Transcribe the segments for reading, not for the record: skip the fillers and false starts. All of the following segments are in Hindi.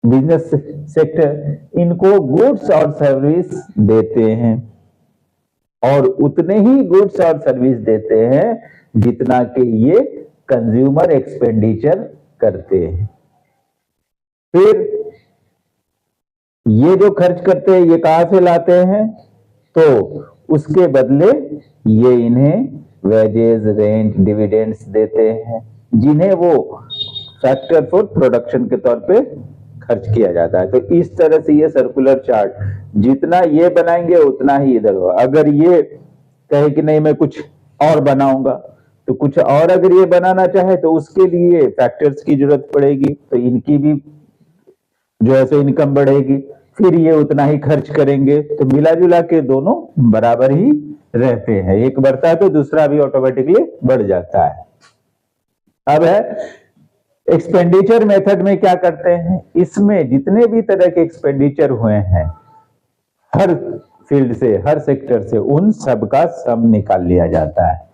बिजनेस सेक्टर इनको गुड्स और सर्विस देते हैं और उतने ही गुड्स और सर्विस देते हैं जितना कि ये कंज्यूमर एक्सपेंडिचर करते हैं। फिर ये जो खर्च करते हैं ये कहां से लाते हैं? तो उसके बदले ये इन्हें वेजेस, रेंट, डिविडेंड्स देते हैं, जिन्हें वो फैक्टर फॉर प्रोडक्शन के तौर पे खर्च किया जाता है। तो इस तरह से ये सर्कुलर चार्ट जितना ये बनाएंगे उतना ही इधर होगा। अगर ये कहे कि नहीं मैं कुछ और बनाऊंगा तो कुछ और अगर ये बनाना चाहे तो उसके लिए फैक्टर्स की जरूरत पड़ेगी, तो इनकी भी जो है सो इनकम बढ़ेगी, फिर ये उतना ही खर्च करेंगे, तो मिला जुला के दोनों बराबर ही रहते हैं। एक बढ़ता है तो दूसरा भी ऑटोमेटिकली बढ़ जाता है। अब है एक्सपेंडिचर मेथड में क्या करते हैं, इसमें जितने भी तरह के एक्सपेंडिचर हुए हैं हर फील्ड से, हर सेक्टर से, उन सब का सम निकाल लिया जाता है।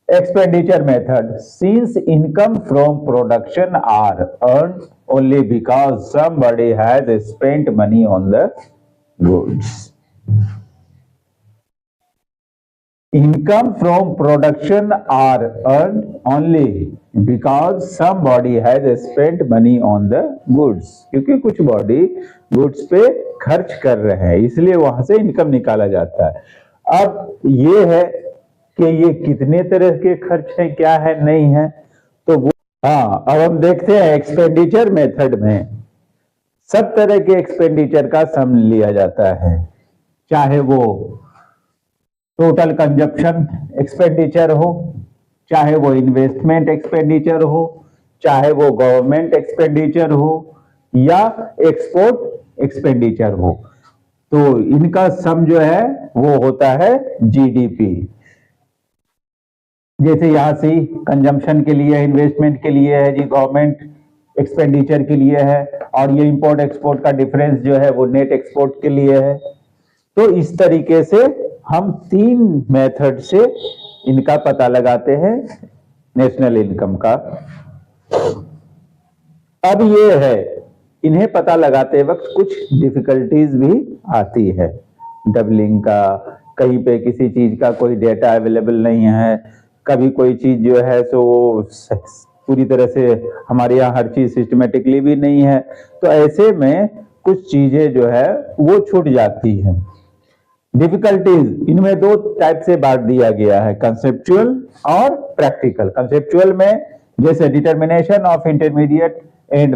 Expenditure method, since income from production are earned only because somebody has spent money on the goods. Income from production are earned only because somebody has spent money on the goods. क्योंकि कुछ बॉडी गुड्स पे खर्च कर रहे हैं, इसलिए वहां से इनकम निकाला जाता है। अब ये है कि ये कितने तरह के खर्च है, क्या है, नहीं है, तो वो अब हम देखते हैं एक्सपेंडिचर मेथड में सब तरह के एक्सपेंडिचर का सम लिया जाता है, चाहे वो टोटल कंजप्शन एक्सपेंडिचर हो, चाहे वो इन्वेस्टमेंट एक्सपेंडिचर हो, चाहे वो गवर्नमेंट एक्सपेंडिचर हो या एक्सपोर्ट एक्सपेंडिचर हो, तो इनका सम जो है वो होता है जीडीपी। जैसे यहां से कंजम्पशन के लिए, इन्वेस्टमेंट के लिए है जी, गवर्नमेंट एक्सपेंडिचर के लिए है, और ये इंपोर्ट एक्सपोर्ट का डिफरेंस जो है वो नेट एक्सपोर्ट के लिए है। तो इस तरीके से हम 3 मेथड से इनका पता लगाते हैं नेशनल इनकम का। अब ये है, इन्हें पता लगाते वक्त कुछ डिफिकल्टीज भी आती है, डबलिंग का, कहीं पे किसी चीज का कोई डेटा अवेलेबल नहीं है, कभी कोई चीज जो है सो पूरी तरह से हमारे यहाँ हर चीज सिस्टमेटिकली भी नहीं है, तो ऐसे में कुछ चीजें जो है वो छूट जाती हैं। डिफिकल्टीज इनमें 2 टाइप से बांट दिया गया है, कंसेप्चुअल और प्रैक्टिकल। कंसेप्चुअल में जैसे डिटर्मिनेशन ऑफ इंटरमीडिएट एंड